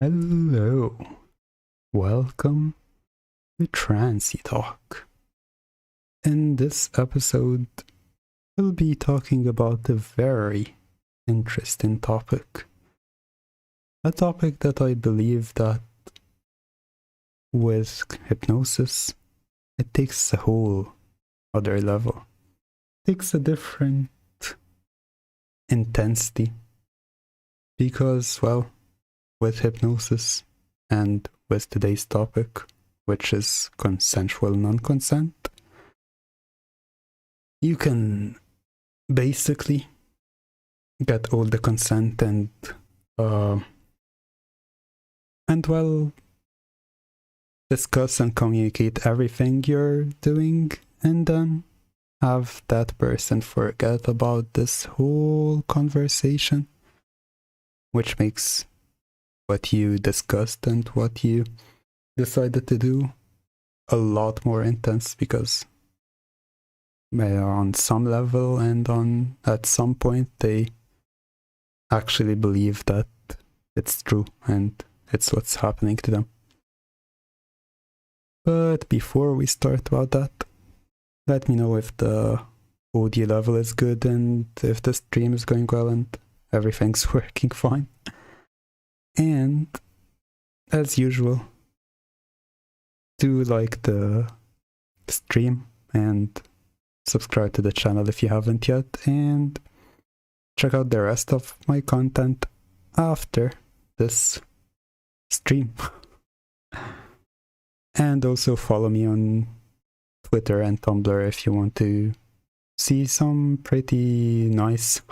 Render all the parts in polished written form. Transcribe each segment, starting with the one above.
Hello, welcome to Trancey Talk. In this episode, we'll be talking about a very interesting topic. A topic that I believe that with hypnosis, it takes a whole other level. It takes a different intensity. Because, well, with hypnosis and with today's topic, which is consensual non-consent, you can basically get all the consent and well, discuss and communicate everything you're doing, and then have that person forget about this whole conversation, which makes what you discussed and what you decided to do a lot more intense, because on some level and at some point they actually believe that it's true and it's what's happening to them. But before we start about that, let me know if the audio level is good and if the stream is going well and everything's working fine. And as usual, do like the stream and subscribe to the channel if you haven't yet, and check out the rest of my content after this stream. And also follow me on Twitter and Tumblr if you want to see some pretty nice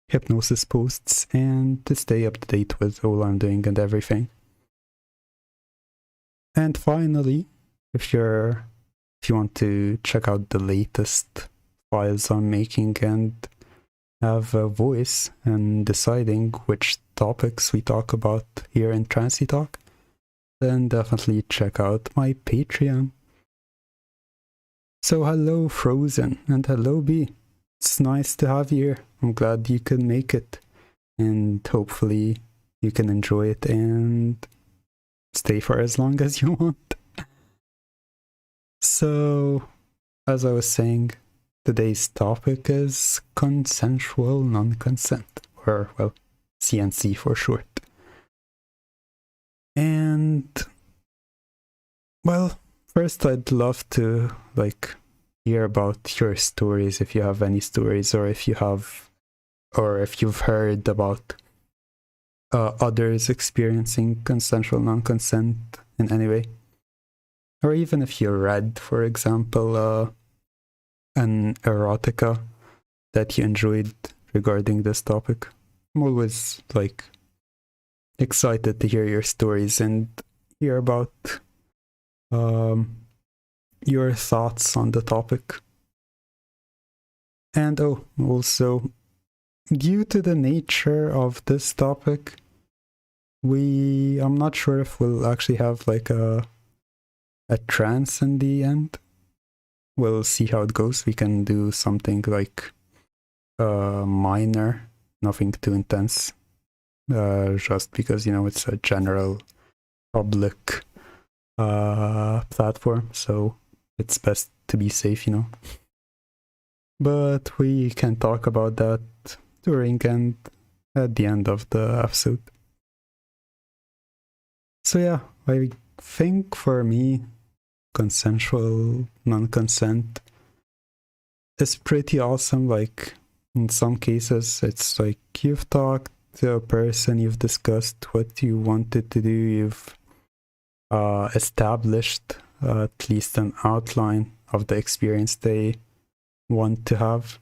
hypnosis posts and to stay up to date with all I'm doing and everything. And finally, if you want to check out the latest files I'm making and have a voice in deciding which topics we talk about here in Trancey Talk, then definitely check out my Patreon. So hello Frozen and hello B. It's nice to have you here. I'm glad you could make it, and hopefully you can enjoy it and stay for as long as you want. So, as I was saying, today's topic is consensual non-consent, or, well, CNC for short. And, well, first I'd love to, hear about your stories, if you have any stories, or if you've heard about others experiencing consensual non-consent in any way. Or even if you read, for example, an erotica that you enjoyed regarding this topic. I'm always, excited to hear your stories and hear about your thoughts on the topic. And also, due to the nature of this topic, I'm not sure if we'll actually have a trance in the end. We'll see how it goes. We can do something minor, nothing too intense, just because, it's a general public platform, so it's best to be safe, But we can talk about that during and at the end of the episode. So yeah, I think for me, consensual non-consent is pretty awesome. In some cases, it's you've talked to a person, you've discussed what you wanted to do, you've established at least an outline of the experience they want to have.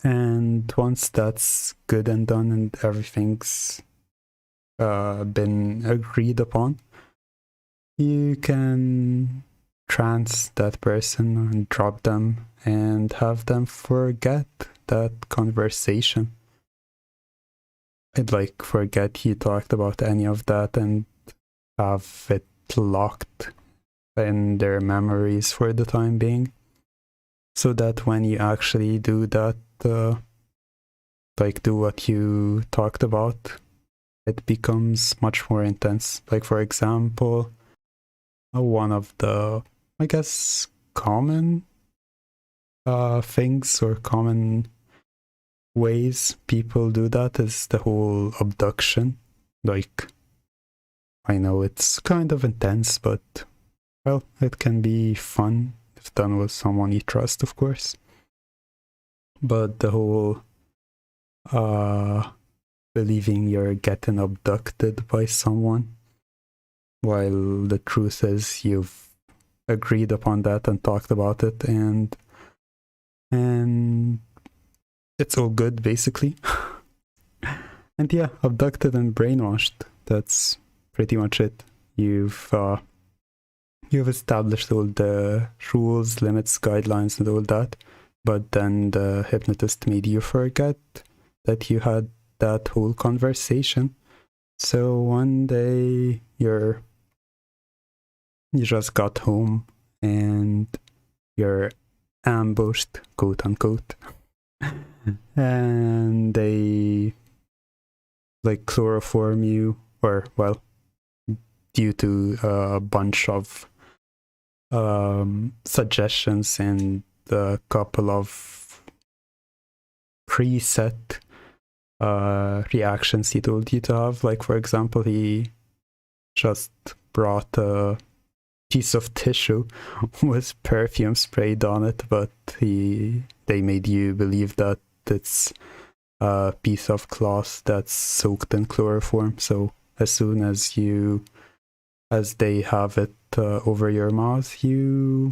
And once that's good and done and everything's been agreed upon, you can trance that person and drop them and have them forget that conversation. I'd forget you talked about any of that and have it locked in their memories for the time being, so that when you actually do that like do what you talked about, it becomes much more intense. Like for example, one of the, I guess, common things or common ways people do that is the whole abduction. Like, I know it's kind of intense, but well, it can be fun if done with someone you trust, of course. But the whole believing you're getting abducted by someone, while the truth is you've agreed upon that and talked about it, and it's all good, basically. And yeah, abducted and brainwashed. That's pretty much it. You've established all the rules, limits, guidelines, and all that, but then the hypnotist made you forget that you had that whole conversation. So one day you just got home and you're ambushed, quote unquote, and they like chloroform you, or well, due to a bunch of suggestions and a couple of preset reactions he told you to have. Like for example, he just brought a piece of tissue with perfume sprayed on it, but they made you believe that it's a piece of cloth that's soaked in chloroform. So as soon as they have it over your mouth, you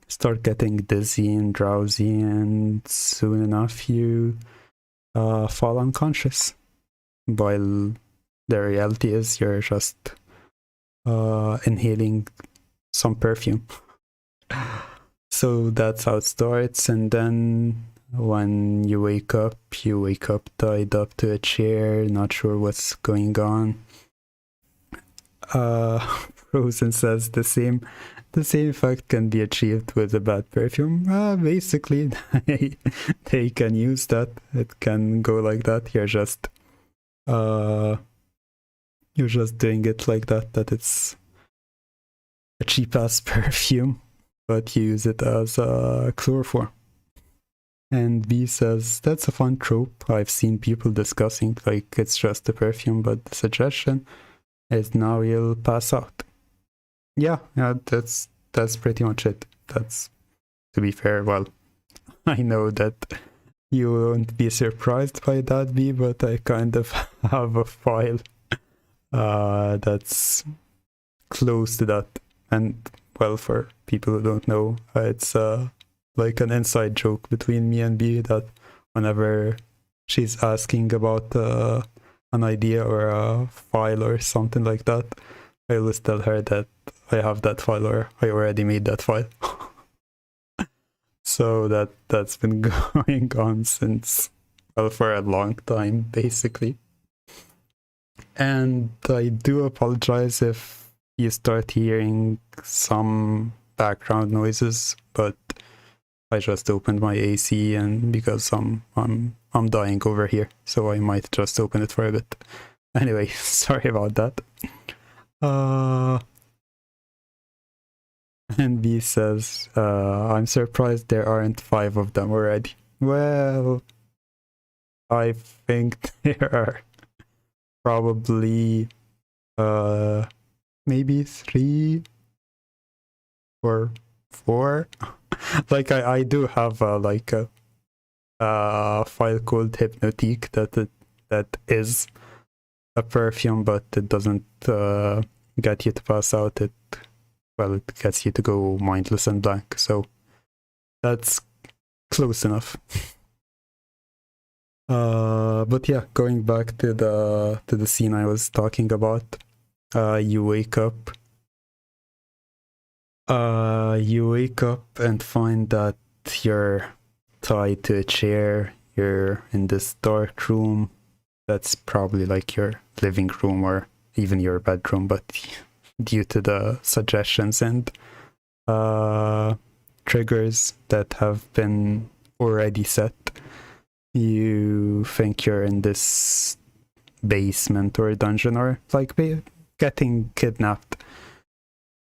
start getting dizzy and drowsy, and soon enough you fall unconscious, while the reality is you're just inhaling some perfume. So that's how it starts, and then when you wake up tied up to a chair, not sure what's going on. Frozen says the same effect can be achieved with a bad perfume. Basically, they can use that. It can go like that. You're just doing it like that it's a cheap ass perfume, but you use it as a chloroform. And B says, that's a fun trope I've seen people discussing, like it's just a perfume, but the suggestion is now you'll pass out. Yeah, that's pretty much it. That's, to be fair, well, I know that you won't be surprised by that, B, but I kind of have a file that's close to that. And, well, for people who don't know, it's like an inside joke between me and B, that whenever she's asking about an idea or a file or something like that, I always tell her that I have that file, or I already made that file. So that's been going on since, well, for a long time, basically. And I do apologize if you start hearing some background noises, but I just opened my AC, and because I'm dying over here, so I might just open it for a bit. Anyway, sorry about that. And B says, I'm surprised there aren't 5 of them already. Well, I think there are probably maybe 3 or 4. Like I do have like a file called Hypnotique that is a perfume, but it doesn't get you to pass out. It gets you to go mindless and blank. So that's close enough. But yeah, going back to the scene I was talking about, you wake up and find that you're tied to a chair. You're in this dark room that's probably like your living room or even your bedroom, but due to the suggestions and triggers that have been already set, you think you're in this basement or dungeon, or like getting kidnapped.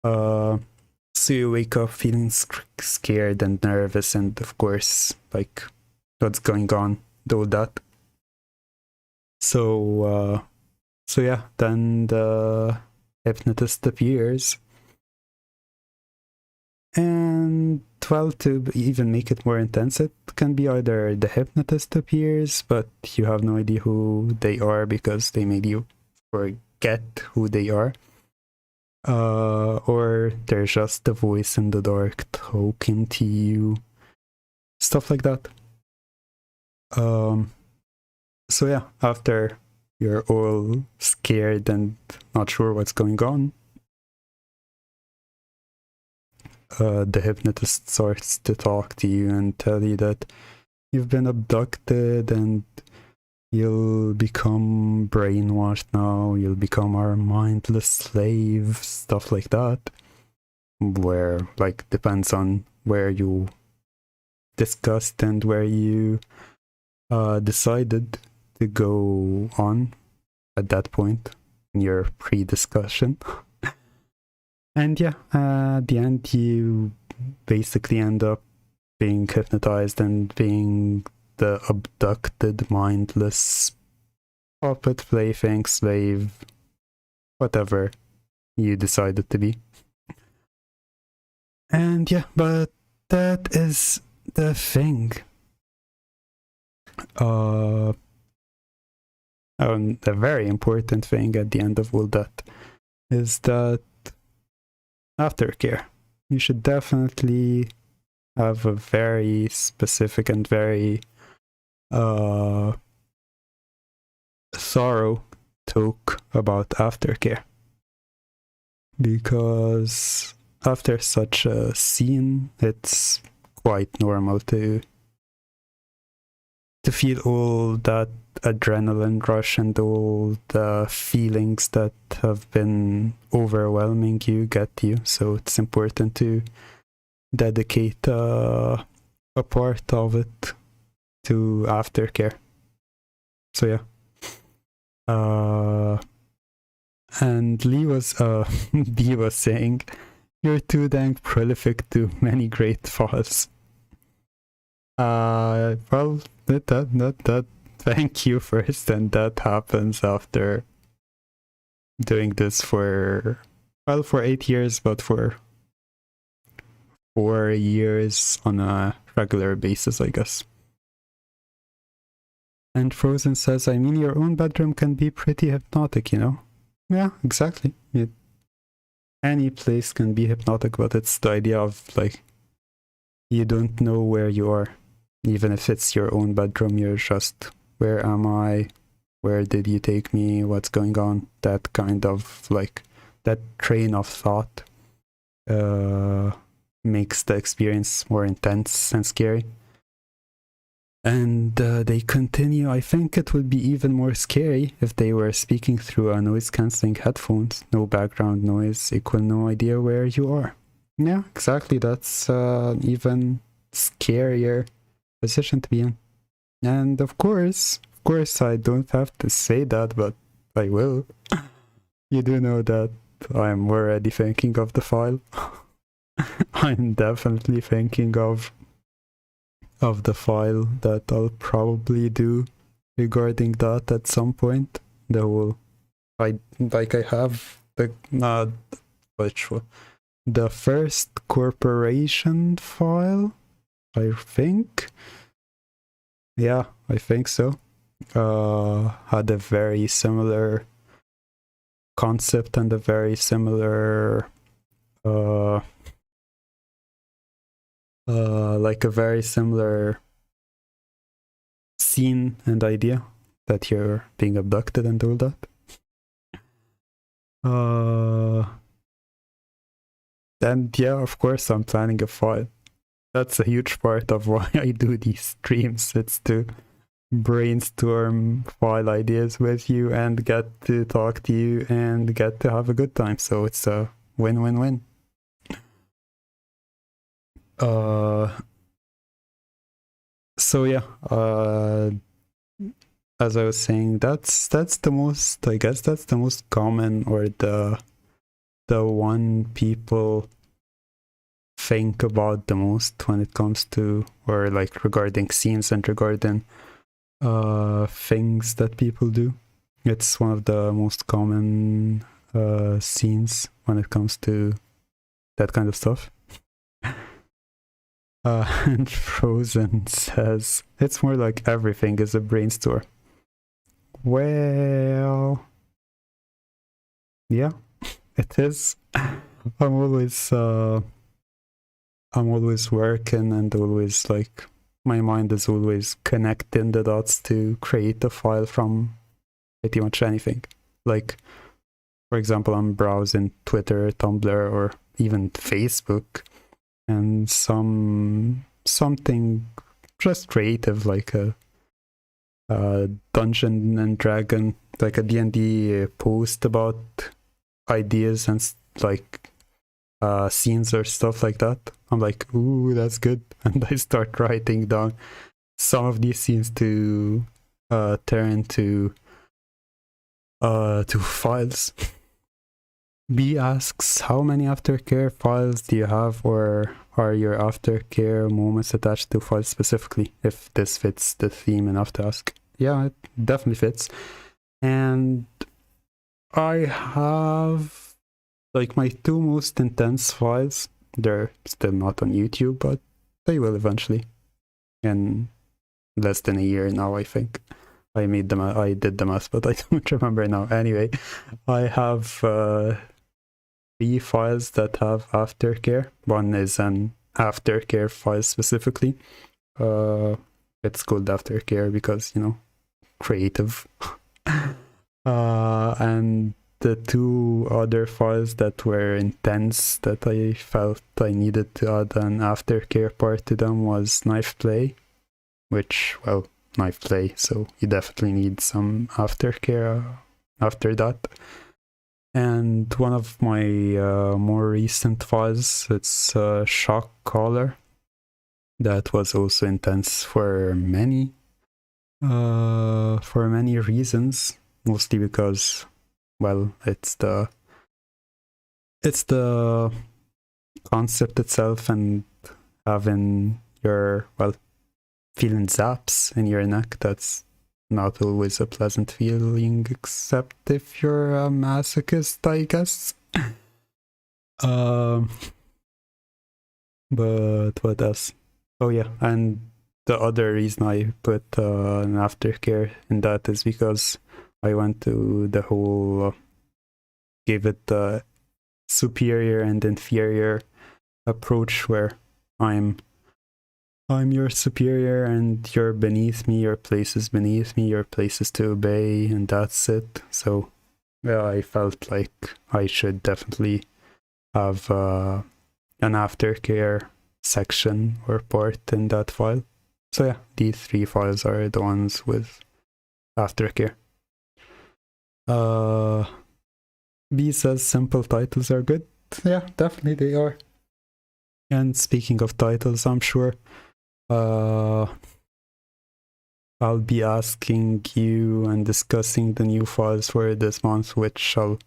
So you wake up feeling scared and nervous, and of course, like, what's going on, all that. So yeah, then the hypnotist appears. And, well, to even make it more intense, it can be either the hypnotist appears, but you have no idea who they are because they made you forget who they are. Or there's just a voice in the dark talking to you. Stuff like that. So yeah, after you're all scared and not sure what's going on, the hypnotist starts to talk to you and tell you that you've been abducted and you'll become brainwashed now, you'll become our mindless slave, stuff like that. Where, like, depends on where you discussed and where you decided to go on at that point in your pre-discussion. And yeah, at the end, you basically end up being hypnotized and being the abducted, mindless puppet, plaything, slave, whatever you decided to be. And yeah, but that is the thing. And a very important thing at the end of all that is that aftercare. You should definitely have a very specific and very thorough talk about aftercare. Because after such a scene, it's quite normal to feel all that adrenaline rush and all the feelings that have been overwhelming you get you. So it's important to dedicate a part of it to aftercare. So yeah. And Lee was B was saying, "You're too dang prolific to many great files." Well, that thank you first, and that happens after doing this for 8 years, but for 4 years on a regular basis, I guess. And Frozen says, "I mean, your own bedroom can be pretty hypnotic, you know?" Yeah, exactly. Any place can be hypnotic, but it's the idea of, like, you don't know where you are. Even if it's your own bedroom, you're just, where am I? Where did you take me? What's going on? That kind of, like, that train of thought makes the experience more intense and scary. And they continue, "I think it would be even more scary if they were speaking through a noise-cancelling headphones. No background noise, equal no idea where you are." Yeah, exactly. That's even scarier position to be in. And of course, I don't have to say that, but I will. You do know that I'm already thinking of the file. I'm definitely thinking of the file that I'll probably do regarding that at some point. The whole, I have the first corporation file, I think. Yeah, I think so. Had a very similar concept and a very similar like a very similar scene and idea that you're being abducted and all that. And yeah, of course I'm planning a file. That's a huge part of why I do these streams. It's to brainstorm file ideas with you and get to talk to you and get to have a good time. So it's a win-win-win. So yeah, as I was saying, that's the most, I guess that's the most common, or the one people think about the most when it comes to, or like regarding scenes and regarding things that people do. It's one of the most common scenes when it comes to that kind of stuff. And Frozen says it's more like everything is a brain store. Well, yeah, it is. I'm always working, and always like my mind is always connecting the dots to create a file from pretty much anything. Like, for example, I'm browsing Twitter, Tumblr, or even Facebook, and something just creative, like a Dungeon and Dragon, like a D&D post about ideas and like scenes or stuff like that. I'm like, ooh, that's good, and I start writing down some of these scenes to turn to files. B asks, how many aftercare files do you have, or are your aftercare moments attached to files specifically? If this fits the theme enough to ask. Yeah, it definitely fits. And I have like my two most intense files. They're still not on YouTube, but they will eventually. In less than a year now, I think. I did the math, but I don't remember now. Anyway, I have 3 files that have aftercare. One is an aftercare file specifically. It's called aftercare because, you know, creative. And the 2 other files that were intense, that I felt I needed to add an aftercare part to them, was knife play, which, well, knife play, so you definitely need some aftercare after that. And one of my more recent files, it's Shock Collar. That was also intense for many reasons, mostly because, well, it's the concept itself, and having your, well, feeling zaps in your neck. That's not always a pleasant feeling, except if you're a masochist, I guess. But what else? Oh yeah, and the other reason I put an aftercare in that is because I went to the whole give it the superior and inferior approach, where I'm your superior and you're beneath me, your place is beneath me, your place is to obey, and that's it. So yeah, I felt like I should definitely have an aftercare section or part in that file. So yeah, these 3 files are the ones with aftercare. B says simple titles are good. Yeah, definitely they are. And speaking of titles, I'm sure I'll be asking you and discussing the new files for this month, which I'll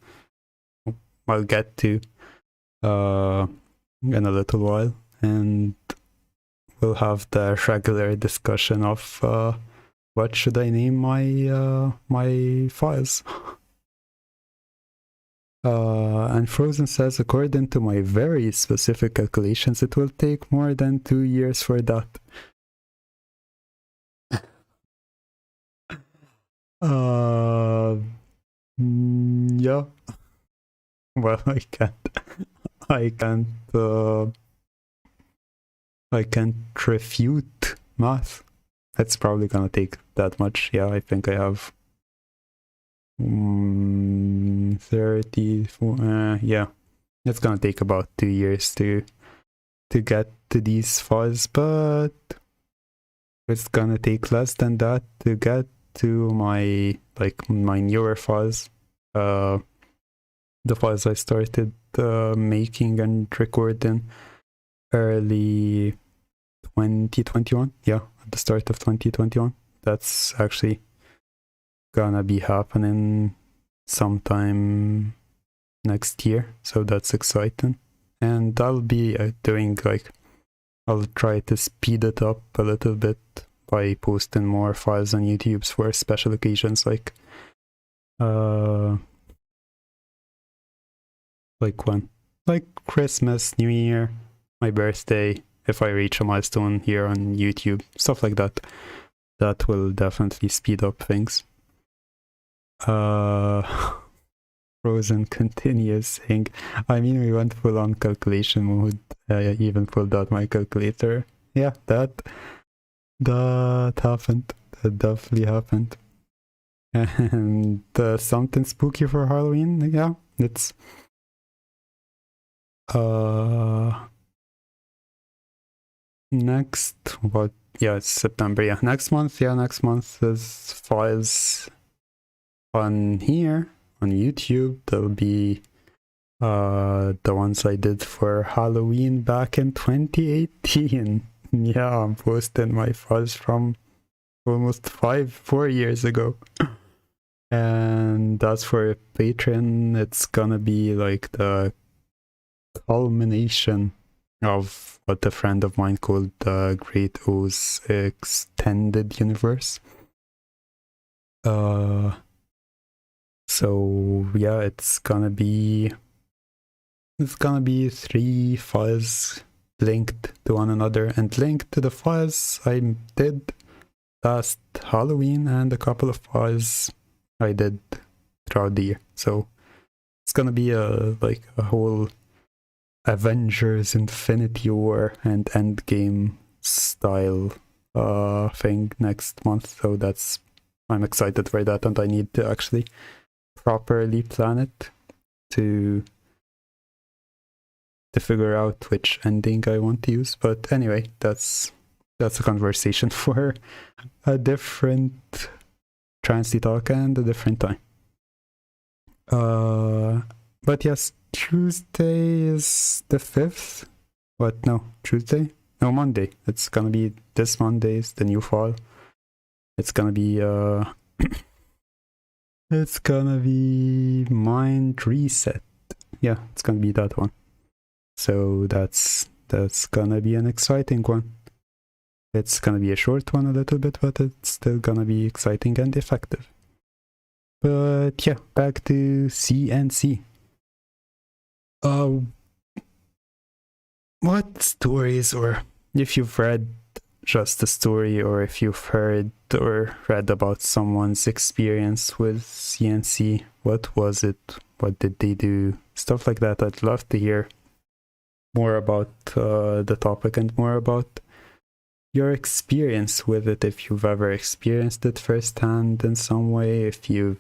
get to in a little while, and we'll have the regular discussion of what should I name my my files. And Frozen says, according to my very specific calculations, it will take more than 2 years for that. Yeah. Well, I can't refute math. It's probably gonna take that much. Yeah, I think I have 34. Yeah, it's gonna take about 2 years to get to these files, but it's gonna take less than that to get to my newer files. The files I started making and recording early 2021. Yeah, the start of 2021. That's actually gonna be happening sometime next year, so that's exciting. And I'll be doing like, I'll try to speed it up a little bit by posting more files on YouTube for special occasions like when? Like Christmas, New Year, my birthday, if I reach a milestone here on YouTube, stuff like that. That will definitely speed up things. Frozen continues saying, I mean, we went full on calculation mode. I even pulled out my calculator. Yeah, that happened. That definitely happened. And something spooky for Halloween. Yeah, it's next, what? Yeah, it's September. Yeah, next month. Yeah, next month is files on here on YouTube. There'll be the ones I did for Halloween back in 2018. Yeah, I'm posting my files from almost 4 years ago. And that's for Patreon. It's gonna be like the culmination of what a friend of mine called the Great O's Extended Universe. So yeah, it's gonna be 3 files linked to one another and linked to the files I did last Halloween and a couple of files I did throughout the year. So it's gonna be a whole Avengers Infinity War and Endgame style thing next month. So I'm excited for that, and I need to actually properly plan it to figure out which ending I want to use. But anyway, that's a conversation for a different Trancey Talk and a different time. But yes, Tuesday is the 5th. What? No, Tuesday? No, Monday. It's gonna be this Monday is the new file. It's gonna be it's gonna be Mind Reset. Yeah, it's gonna be that one. So that's gonna be an exciting one. It's gonna be a short one a little bit, but it's still gonna be exciting and effective. But yeah, back to CNC. What stories, or if you've read just a story, or if you've heard or read about someone's experience with CNC, what was it? What did they do? Stuff like that. I'd love to hear more about the topic and more about your experience with it, if you've ever experienced it firsthand in some way, if you've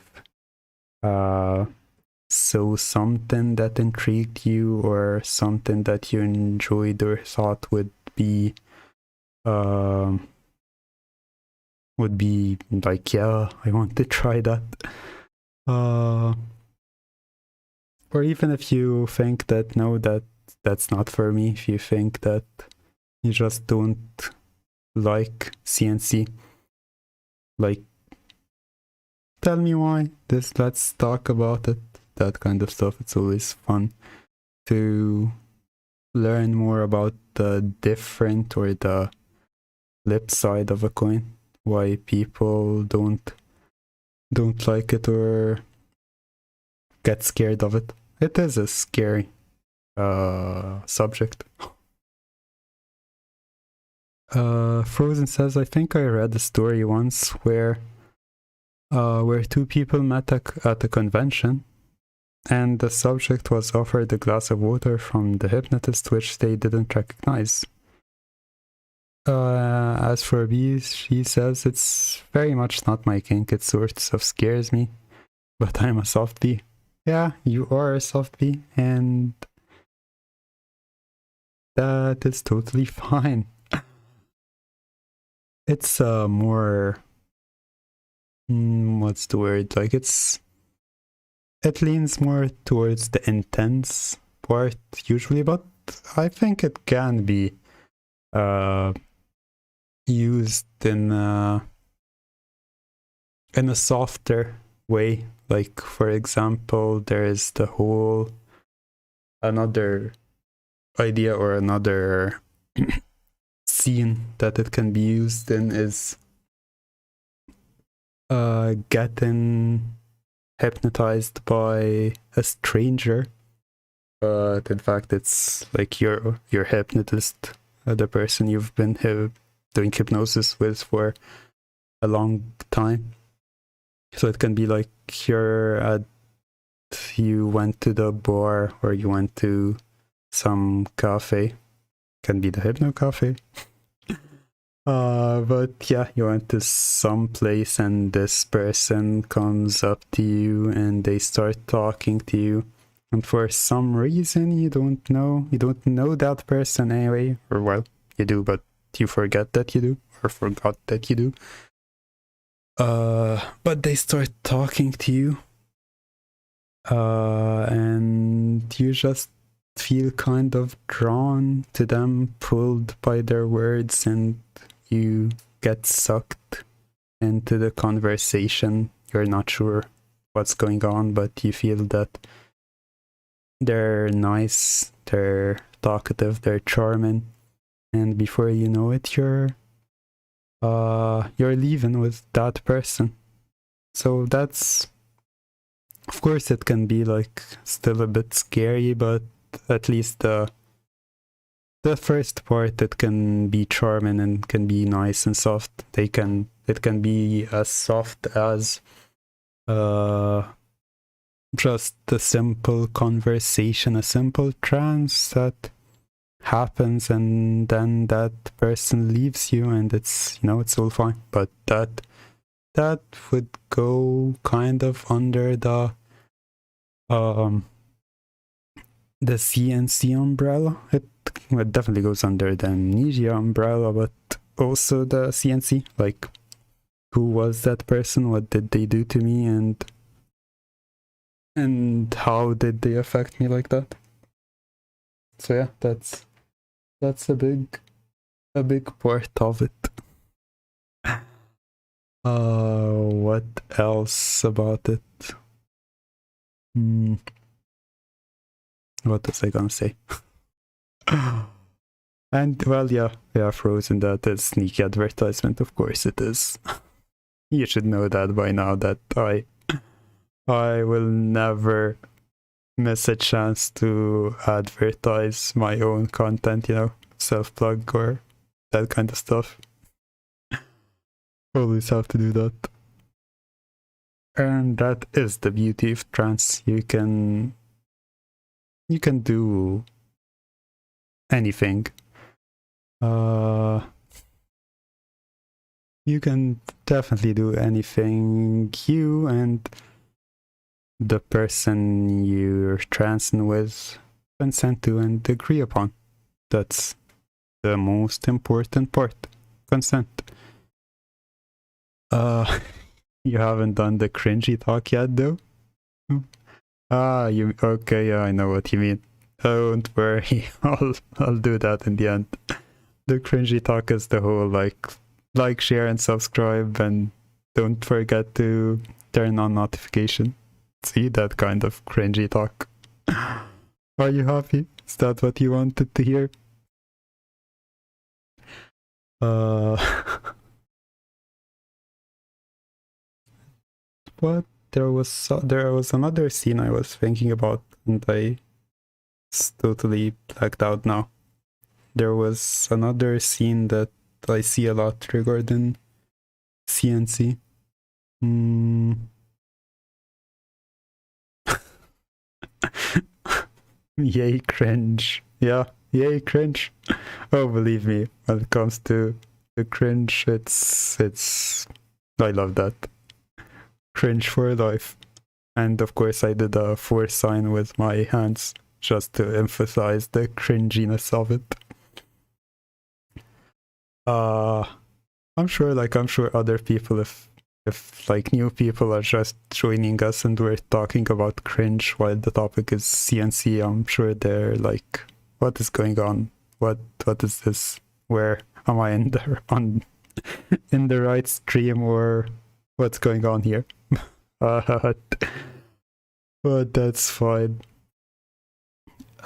saw something that intrigued you or something that you enjoyed or thought would be like, yeah, I want to try that. Or even if you think that no, that's not for me, if you think that you just don't like CNC, like, tell me why. Let's talk about it. That kind of stuff. It's always fun to learn more about the different or the flip side of a coin. Why people don't like it or get scared of it. It is a scary subject. Frozen says, I think I read a story once where 2 people met at a convention, and the subject was offered a glass of water from the hypnotist, which they didn't recognize. As for B, she says, it's very much not my kink, it sort of scares me, but I'm a soft B. Yeah, you are a soft B, and that is totally fine. It's more... what's the word? Like, it leans more towards the intense part usually, but I think it can be used in a softer way. Like, for example, there is the whole another idea or another scene that it can be used in is getting hypnotized by a stranger, but in fact it's like your hypnotist, the person you've been doing hypnosis with for a long time. So it can be like you went to the bar or you went to some cafe, can be the hypno cafe. But yeah, you went to some place and this person comes up to you and they start talking to you, and for some reason you don't know that person anyway, or well, you do, but you forget that you do, or forgot that you do. But they start talking to you, and you just feel kind of drawn to them, pulled by their words, and you get sucked into the conversation. You're not sure what's going on, but you feel that they're nice, they're talkative, they're charming, and before you know it, you're leaving with that person. So that's, of course, it can be like still a bit scary, but at least the first part, it can be charming and can be nice and soft. It can be as soft as just a simple conversation, a simple trance that happens, and then that person leaves you, and it's it's all fine. But that would go kind of under the CNC umbrella. It definitely goes under the amnesia umbrella, but also the CNC. Like, who was that person? What did they do to me? And how did they affect me like that? So yeah, that's a big part of it. What else about it? What was I gonna say? And well, yeah, Frozen, that is sneaky advertisement. Of course it is. You should know that by now, that I will never miss a chance to advertise my own content, self-plug or that kind of stuff. Always have to do that. And that is the beauty of trance. You can do anything. You can definitely do anything you and the person you're trancing with consent to and agree upon. That's the most important part. Consent. You haven't done the cringy talk yet, though? Okay, yeah, I know what you mean. Don't worry, I'll do that in the end. The cringy talk is the whole like, share and subscribe, and don't forget to turn on notification. See, that kind of cringy talk. Are you happy? Is that what you wanted to hear? What? There was another scene I was thinking about, and I totally blacked out now. There was another scene that I see a lot regarding CNC. Yay, cringe. Yeah, yay, cringe. Oh, believe me, when it comes to the cringe, it's I love that. Cringe for life. And of course I did a force sign with my hands just to emphasize the cringiness of it. I'm sure other people, if like new people are just joining us and we're talking about cringe while the topic is CNC, I'm sure they're like, what is going on? What is this? Where am I in the right stream, or what's going on here? But that's fine.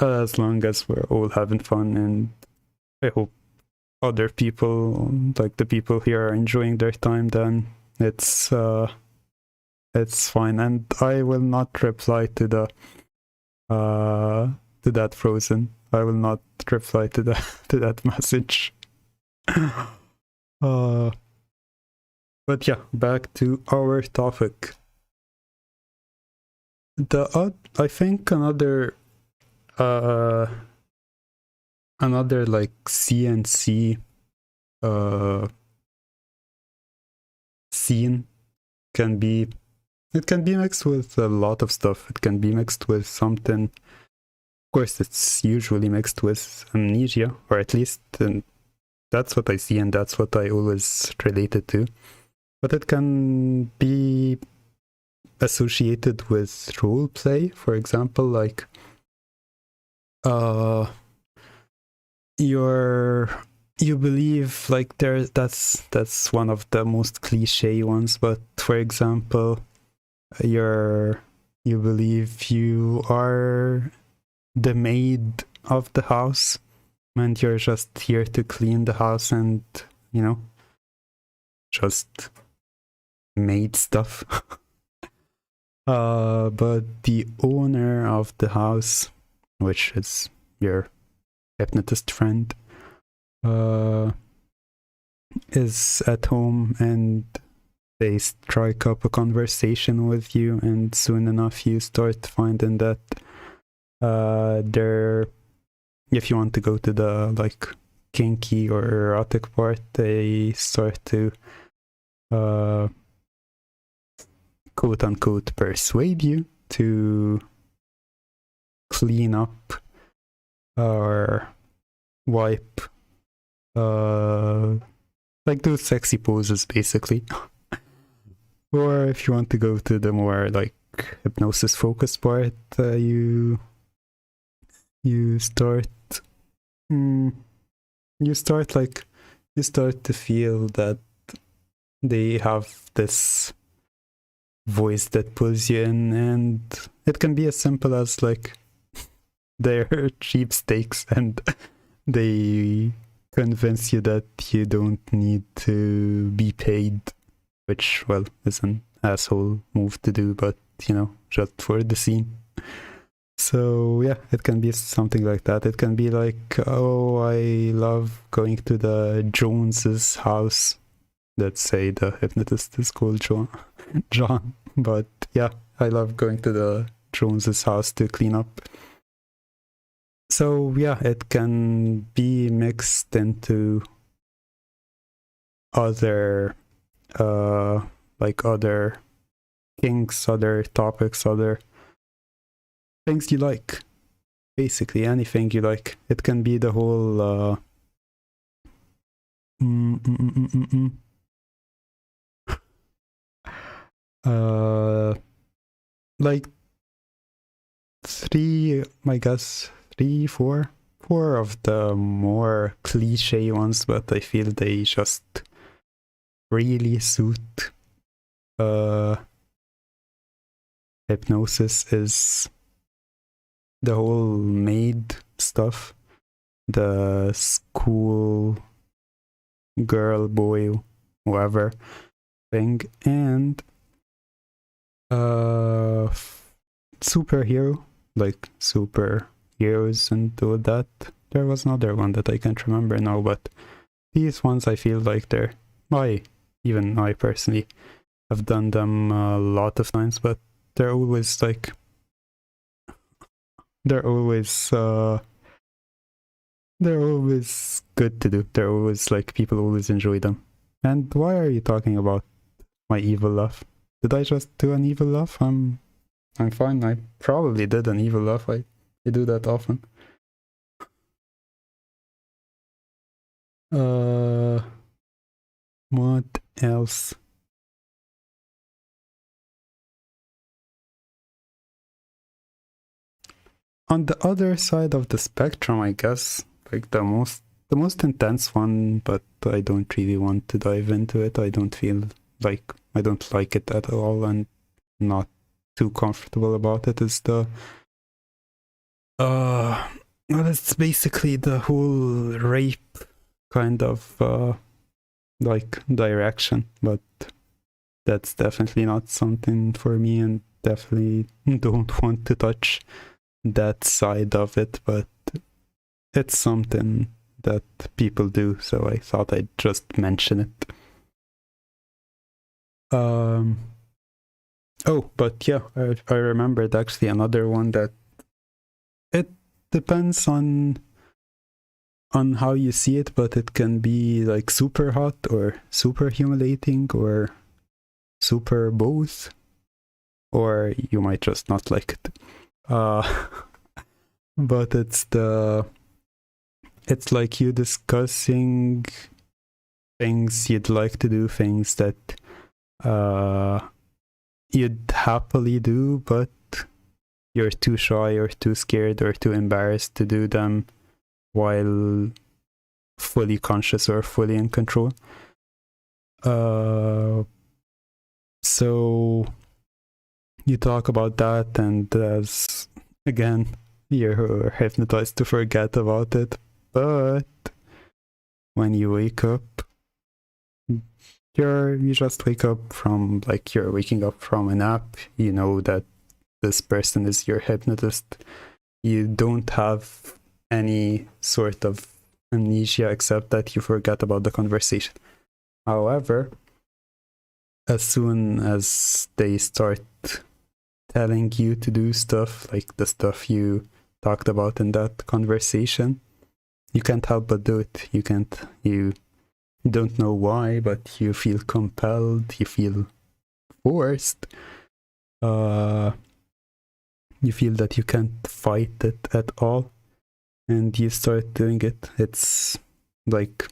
As long as we're all having fun, and I hope other people, like the people here, are enjoying their time, then it's fine. And I will not reply to that Frozen. I will not reply to that message. But yeah, back to our topic. I think another like CNC scene can be mixed with a lot of stuff. It can be mixed with something. Of course, it's usually mixed with amnesia, or at least that's what I see, and that's what I always related to. But it can be associated with role play, for example, like you believe, like, that's one of the most cliche ones, but for example, you believe you are the maid of the house, and you're just here to clean the house and, you know, just maid stuff. But the owner of the house, which is your hypnotist friend, is at home, and they strike up a conversation with you, and soon enough you start finding that if you want to go to the like kinky or erotic part, they start to quote unquote persuade you to clean up or wipe, like do sexy poses basically. Or if you want to go to the more like hypnosis focused part, you start to feel that they have this voice that pulls you in, and it can be as simple as like they're cheapskates and they convince you that you don't need to be paid, which, well, is an asshole move to do, but you know, just for the scene. So yeah, it can be something like that. It can be like, oh, I love going to the Jones's house. Let's say the hypnotist is called John. But yeah, I love going to the Jones's house to clean up. So yeah, it can be mixed into other other kinks, other topics, other things you like. Basically anything you like. It can be the whole like four of the more cliche ones, but I feel they just really suit hypnosis is the whole maid stuff, the school girl, boy, whoever thing, and superhero, like superheroes and all that. There was another one that I can't remember now, but these ones I feel like I personally have done them a lot of times, but they're always like they're always good to do. They're always like, people always enjoy them. And why are you talking about my evil laugh? Did I just do an evil laugh? I'm fine. I probably did an evil laugh. I do that often. What else? On the other side of the spectrum, I guess, like the most the most intense one, but I don't really want to dive into it. I don't like it at all, and not too comfortable about it. Is the well, it's basically the whole rape kind of direction, but that's definitely not something for me, and definitely don't want to touch that side of it, but it's something that people do, so I thought I'd just mention it. Oh, but yeah, I remembered actually another one that it depends on how you see it, but it can be like super hot or super humiliating or super both, or you might just not like it. But it's like you discussing things you'd like to do, things that you'd happily do, but you're too shy or too scared or too embarrassed to do them while fully conscious or fully in control. So you talk about that, and as again, you're hypnotized to forget about it, but when you wake up, you just wake up from, like, you're waking up from a nap. You know that this person is your hypnotist. You don't have any sort of amnesia except that you forget about the conversation. However, as soon as they start telling you to do stuff, like the stuff you talked about in that conversation, you can't help but do it. You don't know why, but you feel compelled, you feel forced. You feel that you can't fight it at all, and you start doing it. It's like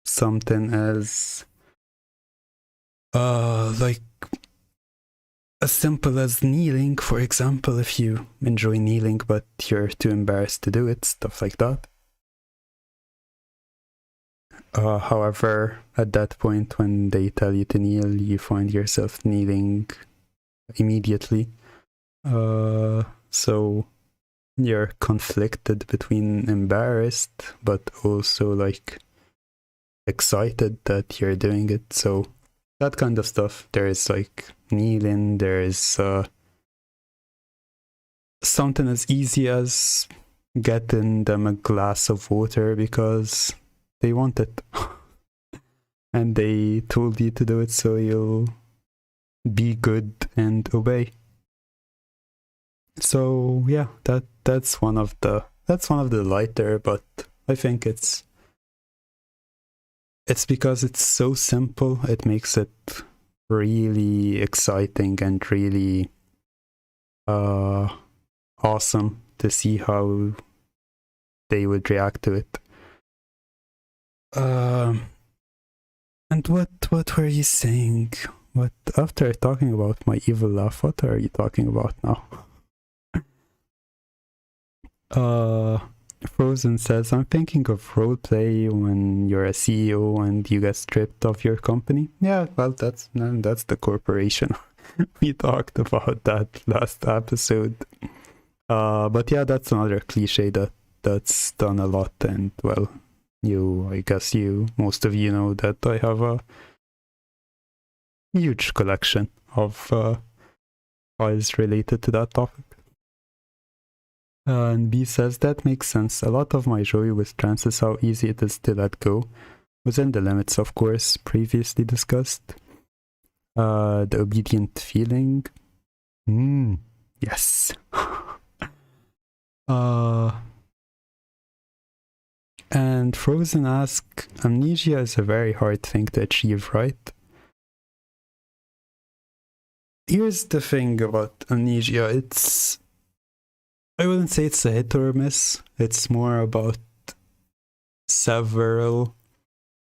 something as like as simple as kneeling, for example, if you enjoy kneeling but you're too embarrassed to do it, stuff like that. However, at that point, when they tell you to kneel, you find yourself kneeling immediately. So you're conflicted between embarrassed but also like excited that you're doing it. So that kind of stuff. There's like kneeling, there's something as easy as getting them a glass of water because they want it. And they told you to do it, so you'll be good and obey. So yeah, that's one of the lighter, but I think it's because it's so simple, it makes it really exciting and really awesome to see how they would react to it. And what were you saying? What, after talking about my evil laugh, what are you talking about now? Frozen says, I'm thinking of roleplay when you're a CEO and you get stripped of your company. Yeah, well, that's the corporation. We talked about that last episode. But yeah, that's another cliche that's done a lot, and well, I guess most of you know that I have a huge collection of files related to that topic. And B says, that makes sense. A lot of my joy with trance is how easy it is to let go, within the limits, of course, previously discussed. The obedient feeling. Yes. And Frozen asks, amnesia is a very hard thing to achieve, right? Here's the thing about amnesia. I wouldn't say it's a hit or a miss. It's more about several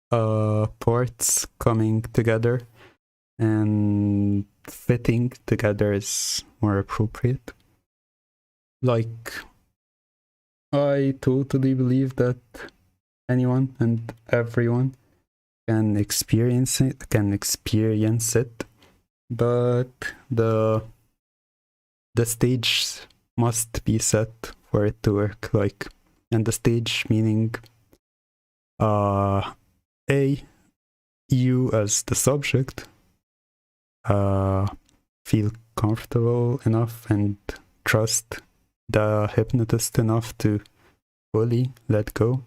parts coming together, and fitting together is more appropriate. Like, I totally believe that anyone and everyone can experience it, but the stage must be set for it to work. Like, and the stage meaning you as the subject feel comfortable enough and trust the hypnotist enough to fully let go.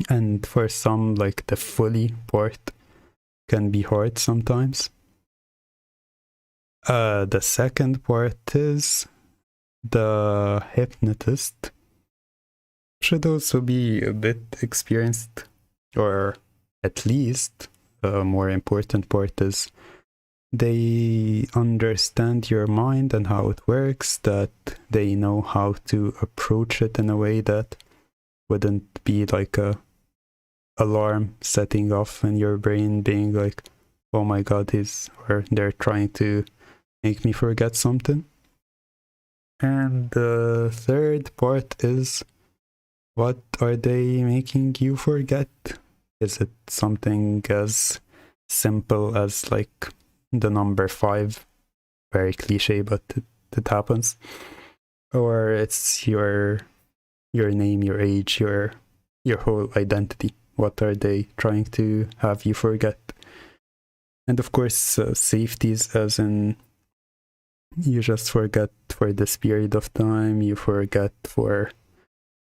And for some, like, the fully part can be hard sometimes. The second part is the hypnotist should also be a bit experienced, or at least the more important part is they understand your mind and how it works, that they know how to approach it in a way that wouldn't be like a alarm setting off in your brain being like, oh my god, or they're trying to make me forget something. And the third part is, what are they making you forget? Is it something as simple as like the number 5? Very cliche, but it happens. Or it's your name, your age, your whole identity. What are they trying to have you forget? And of course, safeties, as in you just forget for this period of time, you forget for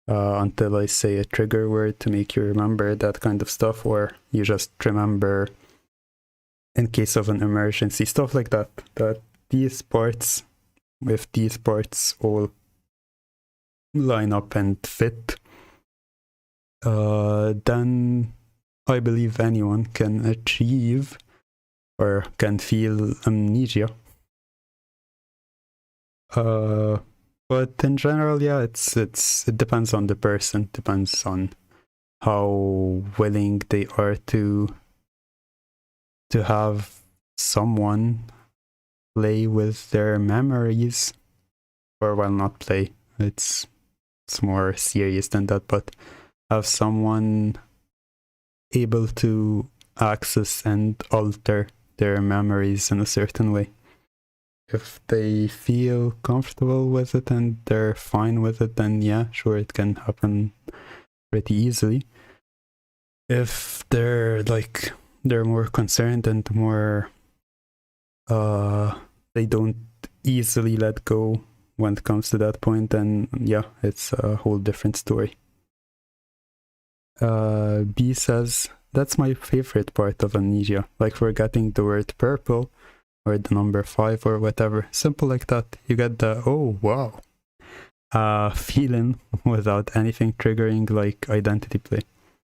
until I say a trigger word to make you remember, that kind of stuff, or you just remember in case of an emergency, stuff like that. That these parts, if these parts all line up and fit, then I believe anyone can achieve or can feel amnesia. But in general, yeah, it depends on the person, depends on how willing they are to have someone play with their memories, or well, not play. It's more serious than that, but have someone able to access and alter their memories in a certain way. If they feel comfortable with it and they're fine with it, then yeah, sure, it can happen pretty easily. If they're more concerned and more they don't easily let go when it comes to that point, then yeah, it's a whole different story. B says, that's my favorite part of amnesia, like forgetting the word purple or the number 5 or whatever. Simple like that. You get the, oh wow, feeling without anything triggering like identity play.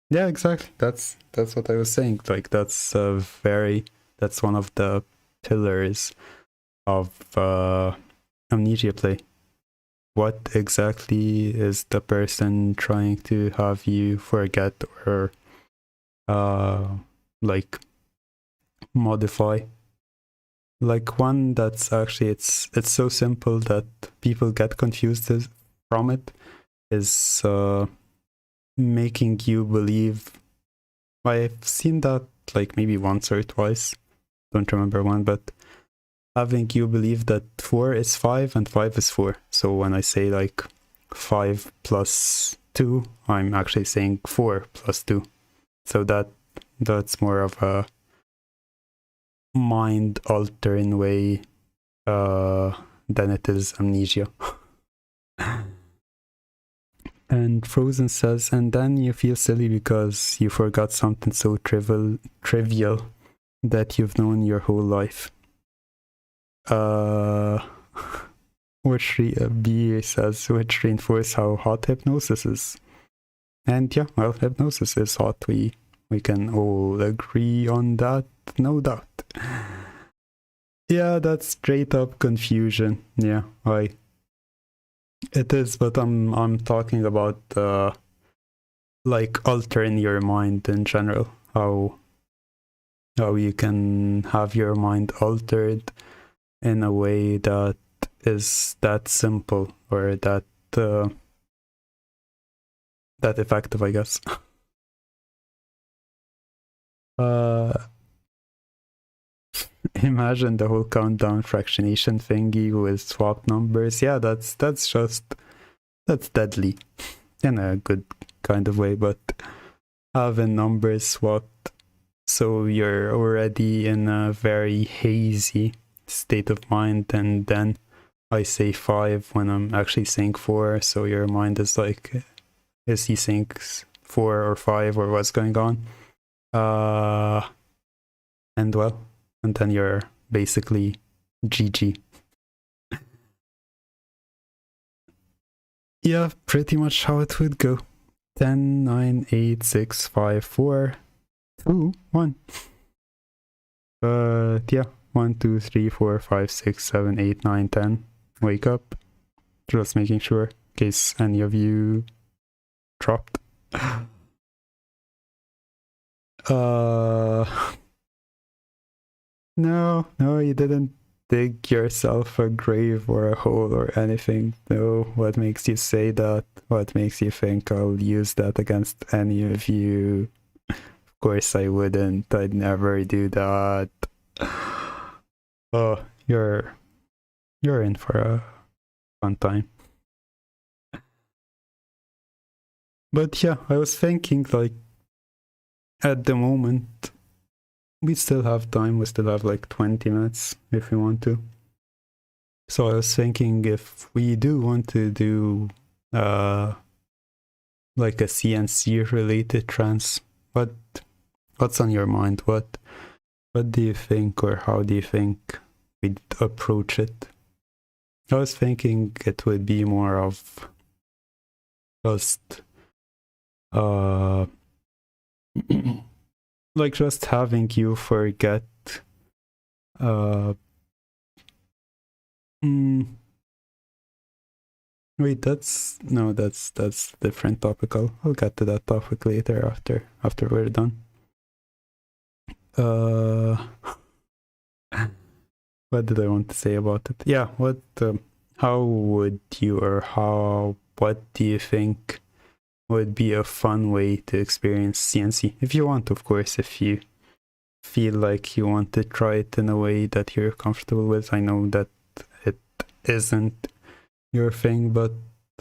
Yeah, exactly. That's what I was saying. Like that's one of the pillars of amnesia play. What exactly is the person trying to have you forget or like modify? Like one that's actually it's so simple that people get confused from it is making you believe. I've seen that like maybe once or twice, don't remember when, but having you believe that 4 is 5 and 5 is 4. So when I say like 5 plus 2, I'm actually saying 4 plus 2. So that's more of a mind altering way than it is amnesia. And Frozen says, and then you feel silly because you forgot something so trivial that you've known your whole life. B says, which reinforce how hot hypnosis is. And yeah, well, hypnosis is hot. We can all agree on that, no doubt. Yeah, that's straight up confusion. Yeah, it is, but I'm talking about like altering your mind in general. How you can have your mind altered in a way that is that simple, or that that effective, I guess. Imagine the whole countdown fractionation thingy with swapped numbers. Yeah, that's deadly in a good kind of way, but having numbers swapped so you're already in a very hazy state of mind, and then I say 5 when I'm actually saying 4, so your mind is like, is he saying 4 or 5 or what's going on? And then you're basically GG. Yeah, pretty much how it would go. 10, 9, 8, 6, 5, 4, 2, 1. Yeah, 1, 2, 3, 4, 5, 6, 7, 8, 9, 10. Wake up. Just making sure, in case any of you dropped. No, you didn't dig yourself a grave or a hole or anything. No, what makes you say that? What makes you think I'll use that against any of you? Of course I wouldn't. I'd never do that. Oh, you're in for a fun time. But yeah, I was thinking, like, at the moment, we still have time. We still have like 20 minutes if we want to. So I was thinking, if we do want to do like a CNC related trance, what's on your mind? What do you think, or how do you think we'd approach it? I was thinking it would be more of just like just having you forget wait, that's different topic. I'll get to that topic later after we're done. What did I want to say about it? Yeah, how would you, or what do you think would be a fun way to experience CNC? If you want, of course, if you feel like you want to try it in a way that you're comfortable with. I know that it isn't your thing, but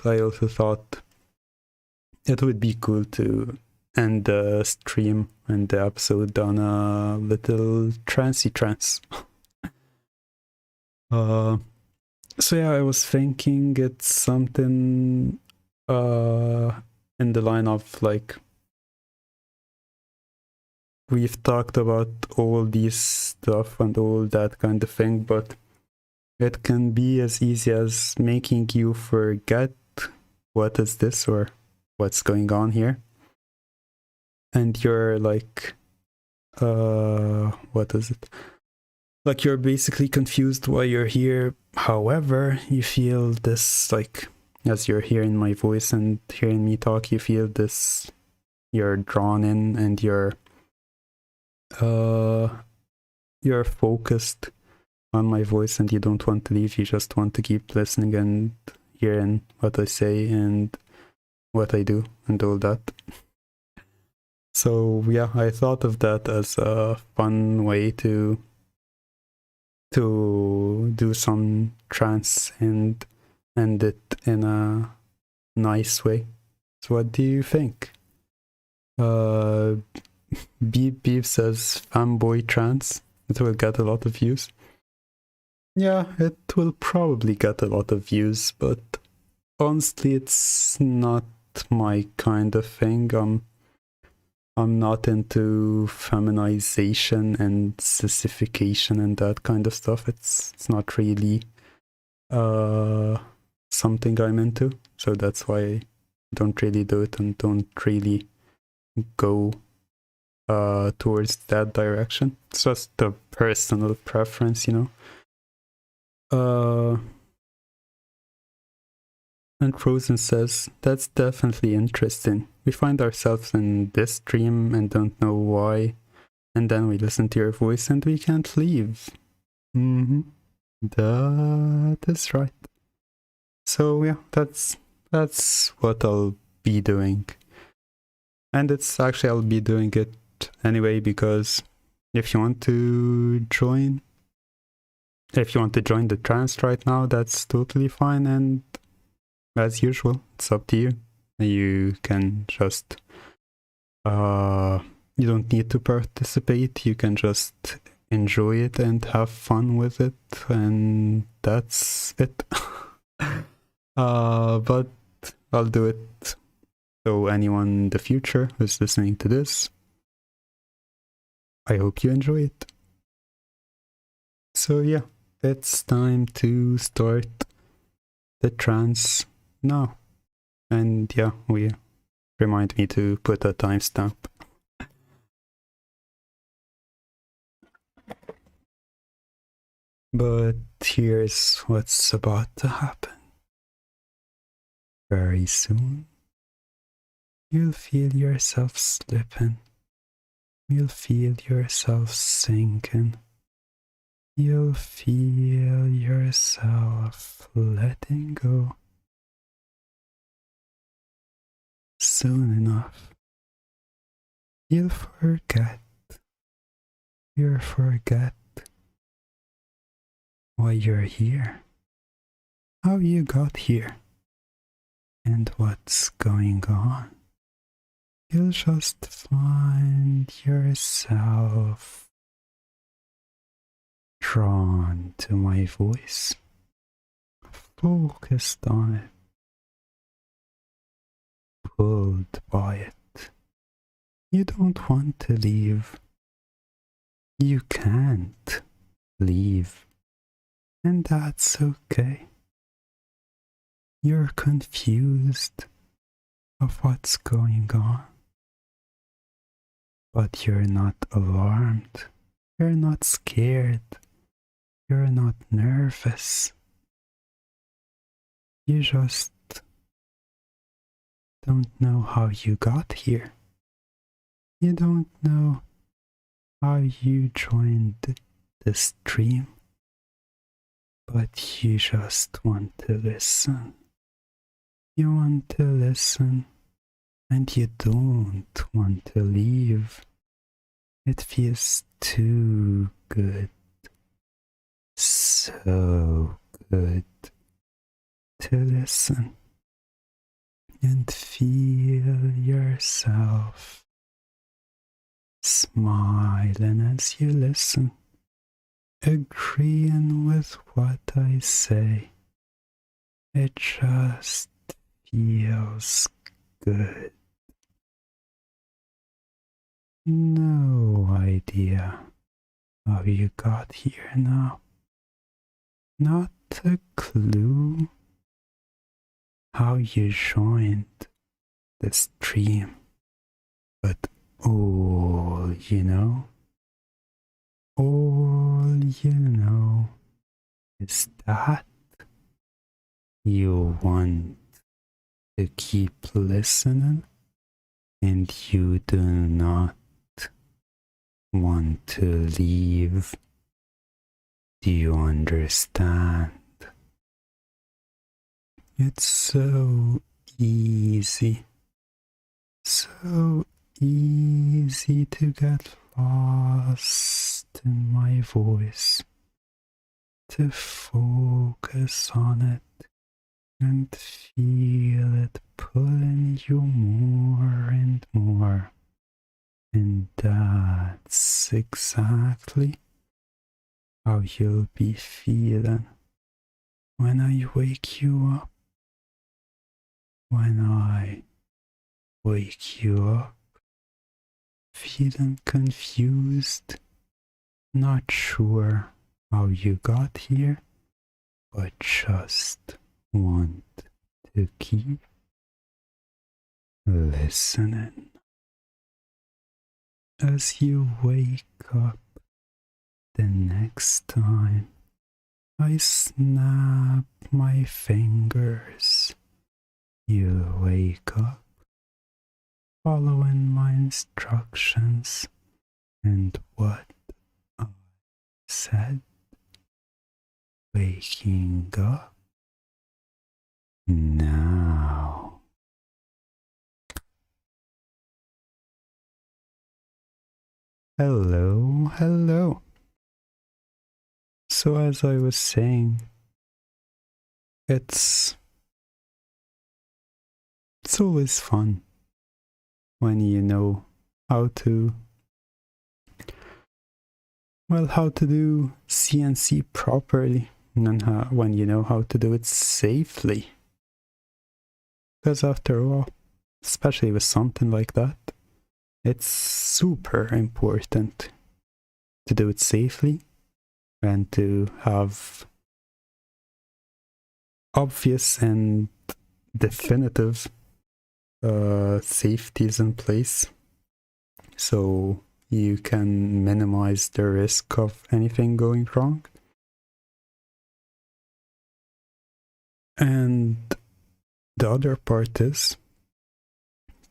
I also thought it would be cool to end the stream and the episode on a little trancey trance. So yeah, I was thinking it's something in the line of, like, we've talked about all these stuff and all that kind of thing, but it can be as easy as making you forget what is this or what's going on here. And you're like, what is it? Like, you're basically confused why you're here. However, you feel this, like, as you're hearing my voice and hearing me talk, you feel this, you're drawn in, and you're focused on my voice, and you don't want to leave. You just want to keep listening and hearing what I say and what I do and all that. So yeah, I thought of that as a fun way to do some trance and end it in a nice way. So what do you think? Beep says fanboy trance. It will get a lot of views. Yeah, it will probably get a lot of views, but honestly, it's not my kind of thing. I'm not into feminization and sissification and that kind of stuff. It's not really something I'm into, so that's why I don't really do it and don't really go towards that direction. It's just a personal preference, you know. And Frozen says, that's definitely interesting. We find ourselves in this dream and don't know why, and then we listen to your voice and we can't leave. That is right. So yeah, that's what I'll be doing. And it's actually, I'll be doing it anyway, because if you want to join the trance right now, that's totally fine. And as usual, it's up to you. You can just you don't need to participate. You can just enjoy it and have fun with it, and that's it. But I'll do it so anyone in the future who's listening to this, I hope you enjoy it. So yeah, it's time to start the trance now. And yeah, remind me to put a timestamp. But here's what's about to happen. Very soon, you'll feel yourself slipping. You'll feel yourself sinking. You'll feel yourself letting go. Soon enough, you'll forget. You'll forget why you're here, how you got here, and what's going on. You'll just find yourself drawn to my voice, focused on it, pulled by it. You don't want to leave. You can't leave, and that's okay. You're confused of what's going on, but you're not alarmed. You're not scared. You're not nervous. You just don't know how you got here. You don't know how you joined the stream, but you just want to listen. You want to listen, and you don't want to leave. It feels too good, so good to listen and feel yourself smiling as you listen, agreeing with what I say. It just feels good. No idea how you got here now. Not a clue how you joined the stream. But all you know is that you want to keep listening, and you do not want to leave. Do you understand? It's so easy to get lost in my voice, to focus on it and feel it pulling you more and more. And that's exactly how you'll be feeling when I wake you up. When I wake you up, feeling confused, not sure how you got here, but just want to keep listening. As you wake up the next time, I snap my fingers. You wake up following my instructions and what I said. Waking up now. Hello, hello. So as I was saying, it's always fun when you know how to do CNC properly, and when you know how to do it safely. Because after all, especially with something like that, it's super important to do it safely and to have obvious and definitive safeties in place, so you can minimize the risk of anything going wrong. And the other part is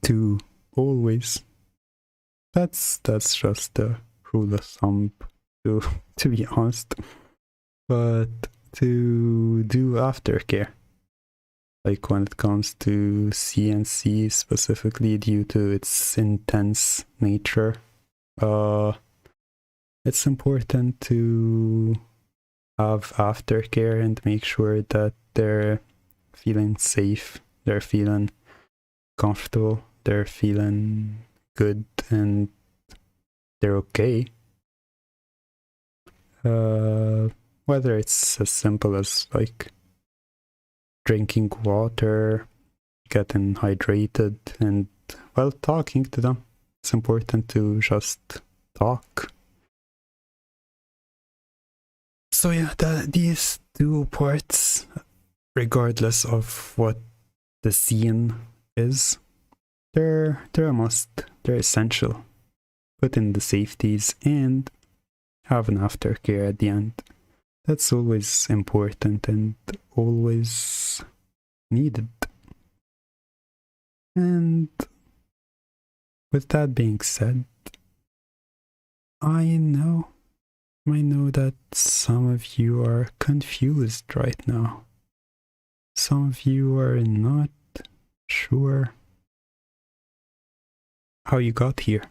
to always, that's just a rule of thumb, to be honest, but to do aftercare. Like when it comes to CNC specifically, due to its intense nature, it's important to have aftercare and make sure that they're feeling safe, they're feeling comfortable, they're feeling good, and they're okay. Whether it's as simple as like drinking water, getting hydrated, and while talking to them, it's important to just talk. So yeah, these two parts, regardless of what the scene is, they're a must, they're essential. Put in the safeties and have an aftercare at the end. That's always important and always needed. And with that being said, I know that some of you are confused right now. Some of you are not sure how you got here.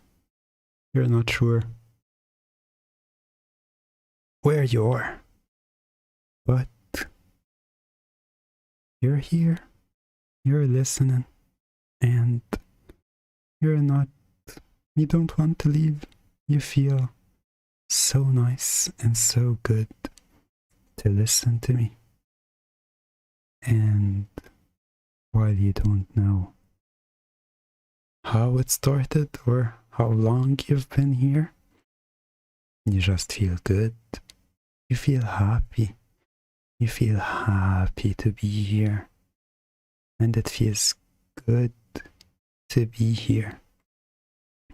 You're not sure where you are. But you're here, you're listening, and you don't want to leave. You feel so nice and so good to listen to me. And while you don't know how it started or how long you've been here, you just feel good. You feel happy. You feel happy to be here. And it feels good to be here.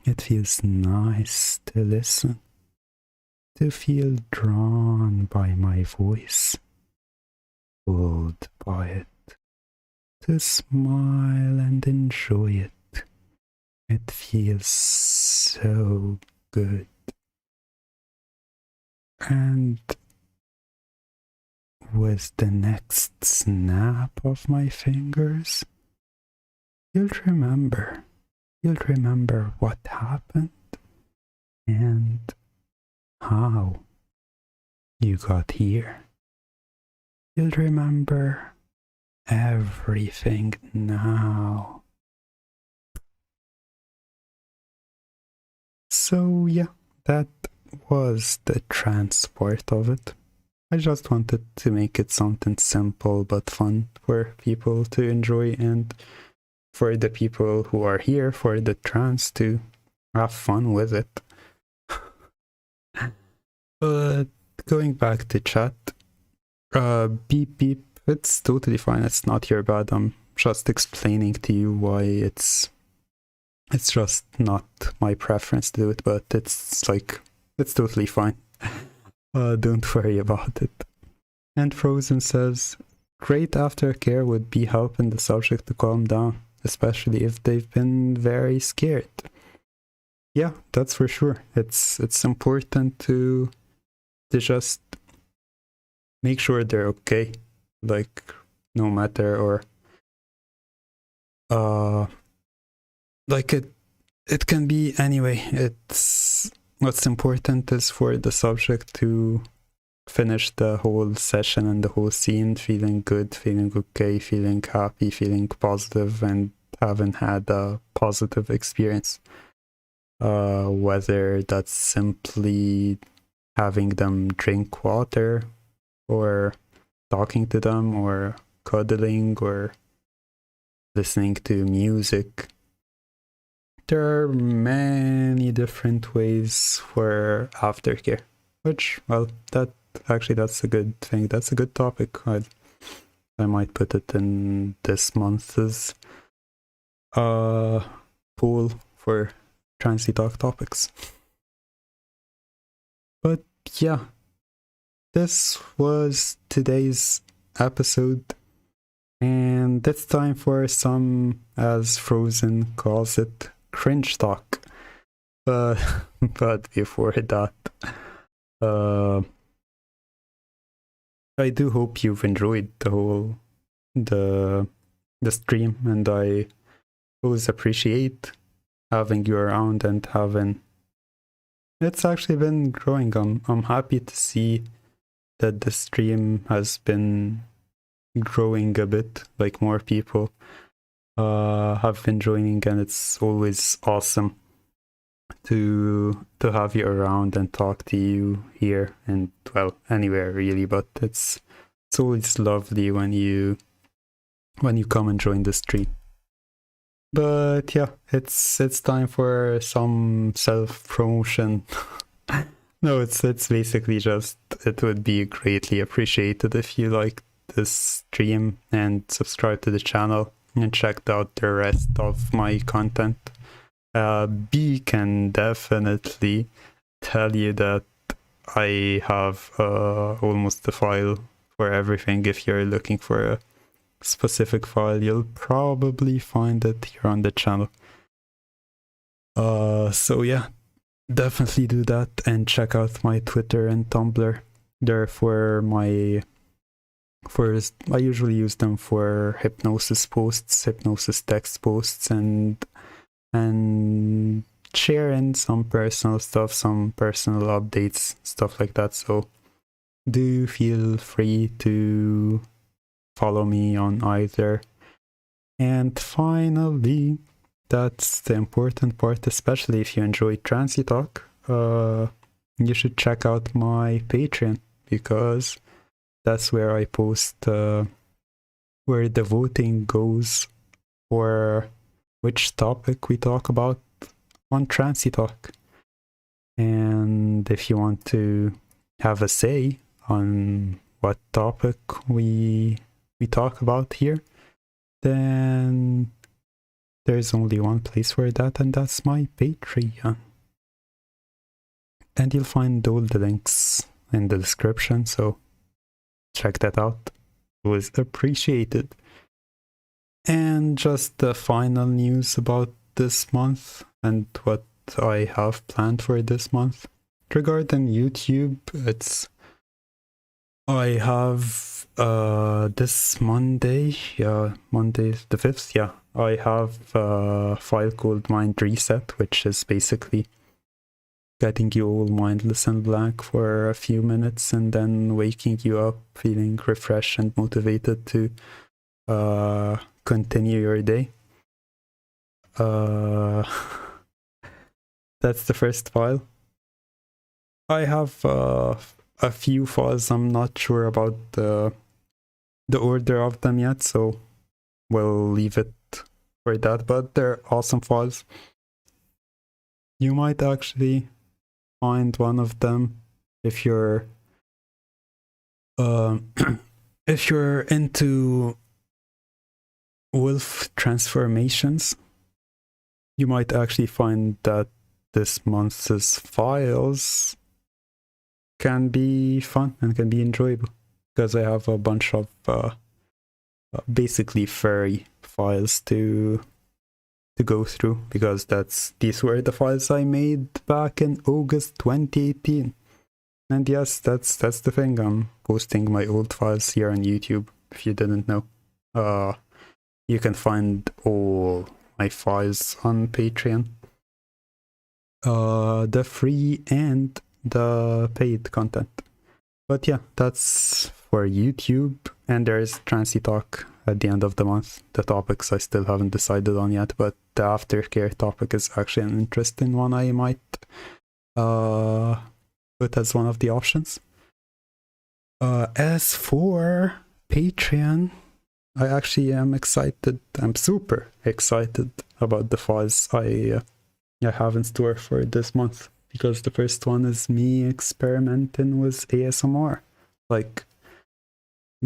It feels nice to listen, to feel drawn by my voice, pulled by it, to smile and enjoy it. It feels so good. And with the next snap of my fingers, you'll remember what happened and how you got here. You'll remember everything now. So yeah, that was the trance part of it. I just wanted to make it something simple but fun for people to enjoy, and for the people who are here for the trance to have fun with it. But going back to chat, beep beep, it's totally fine, it's not your bad. I'm just explaining to you why it's just not my preference to do it, but it's totally fine. Don't worry about it. And Frozen says, great aftercare would be helping the subject to calm down, especially if they've been very scared. Yeah, that's for sure. It's important to just make sure they're okay, like no matter, or like it can be anyway. what's important is for the subject to finish the whole session and the whole scene feeling good, feeling okay, feeling happy, feeling positive, and having had a positive experience. Whether that's simply having them drink water, or talking to them, or cuddling, or listening to music. There are many different ways for aftercare, which, well, that's a good thing. That's a good topic. I might put it in this month's pool for Trancey Talk topics. But yeah, this was today's episode, and it's time for some, as Frozen calls it, cringe talk. But before that, I do hope you've enjoyed the stream, and I always appreciate having you around and having. It's actually been growing. I'm happy to see that the stream has been growing a bit, like more people have been joining, and it's always awesome to have you around and talk to you here, and well, anywhere really, but it's always lovely when you come and join the stream. But yeah, it's time for some self-promotion. No, it's basically just, it would be greatly appreciated if you like this stream and subscribe to the channel and checked out the rest of my content. B can definitely tell you that I have almost a file for everything. If you're looking for a specific file, you'll probably find it here on the channel. So yeah, definitely do that, and check out my Twitter and Tumblr. They're I usually use them for hypnosis posts, hypnosis text posts, and sharing some personal stuff, some personal updates, stuff like that. So do feel free to follow me on either. And finally, that's the important part, especially if you enjoy Trancey Talk, you should check out my Patreon, because that's where I post where the voting goes for which topic we talk about on Trancey Talk. And if you want to have a say on what topic we talk about here, then there's only one place for that, and that's my Patreon. And you'll find all the links in the description, so check that out. It was appreciated. And just the final news about this month and what I have planned for this month. Regarding YouTube, I have this Monday, Monday the 5th, I have a file called Mind Reset, which is basically getting you all mindless and blank for a few minutes and then waking you up feeling refreshed and motivated to continue your day. That's the first file. I have a few files. I'm not sure about the order of them yet, so we'll leave it for that, but they're awesome files. You might actually find one of them if you're if you're into wolf transformations. You might actually find that this month's files can be fun and can be enjoyable, because I have a bunch of basically furry files to go through, because these were the files I made back in August 2018. And yes, that's the thing, I'm posting my old files here on YouTube, if you didn't know. You can find all my files on Patreon. the free and the paid content. But yeah, that's for YouTube, and there's Trancey Talk at the end of the month. The topics I still haven't decided on yet, but the aftercare topic is actually an interesting one I might put as one of the options. As for Patreon, I actually am excited. I'm super excited about the files I have in store for this month, because the first one is me experimenting with ASMR, like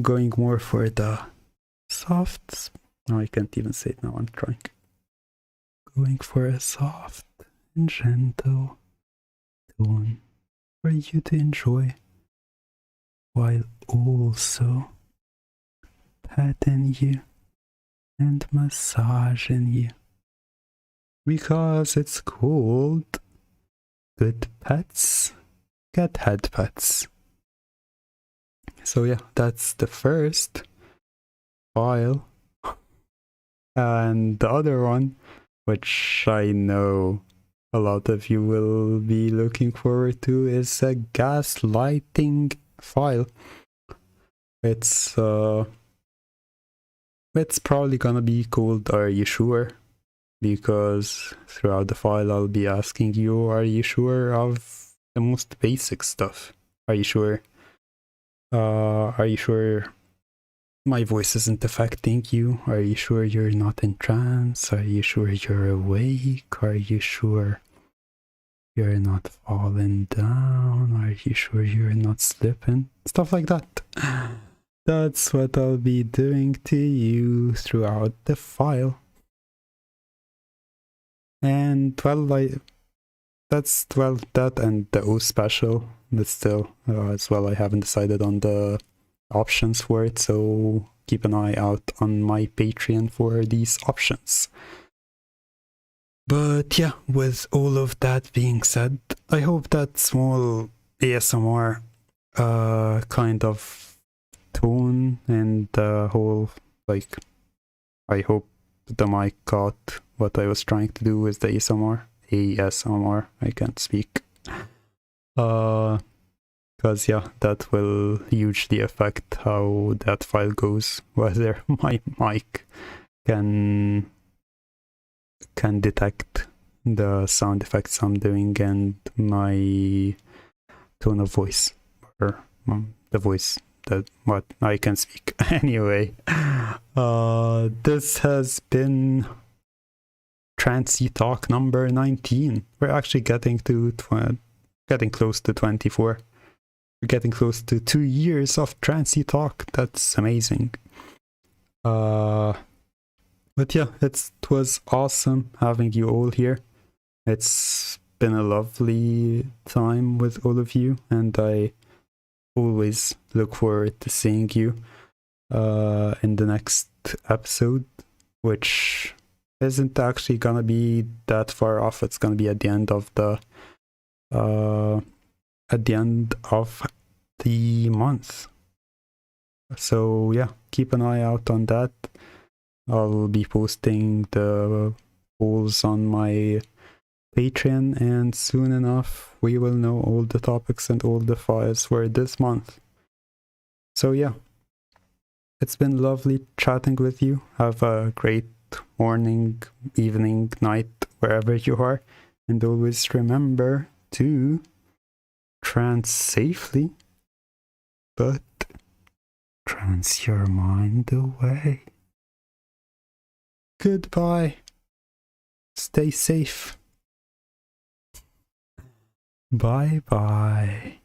going more for the soft. No, I can't even say it now. I'm trying. Going for a soft and gentle tone for you to enjoy, while also patting you and massaging you, because it's called Good Pets Get Head Pets. So yeah, that's the first file. And the other one, which I know a lot of you will be looking forward to, is a gaslighting file. It's probably gonna be called Are You Sure? Because throughout the file I'll be asking you, are you sure of the most basic stuff? Are you sure? Are you sure my voice isn't affecting you? Are you sure you're not in trance? Are you sure you're awake? Are you sure you're not falling down? Are you sure you're not slipping? Stuff like that. That's what I'll be doing to you throughout the file. And well, that and the O special, but still, as well, I haven't decided on the options for it, so keep an eye out on my Patreon for these options. But yeah, with all of that being said, I hope that small ASMR kind of tone and the whole, like, I hope the mic caught what I was trying to do with the ASMR, I can't speak. Because yeah, that will hugely affect how that file goes, whether my mic can detect the sound effects I'm doing and my tone of voice, or the voice that what I can speak. Anyway, this has been Trancey Talk number 19. We're actually getting to getting close to 24. We're getting close to 2 years of Trancey Talk. That's amazing. But yeah, it was awesome having you all here. It's been a lovely time with all of you, and I always look forward to seeing you in the next episode, which isn't actually gonna be that far off. It's gonna be at the end of the month. So yeah, keep an eye out on that. I'll be posting the polls on my Patreon, and soon enough we will know all the topics and all the files for this month. So yeah, it's been lovely chatting with you. Have a great morning, evening, night, wherever you are, and always remember to trance safely, but trance your mind away. Goodbye. Stay safe. Bye bye.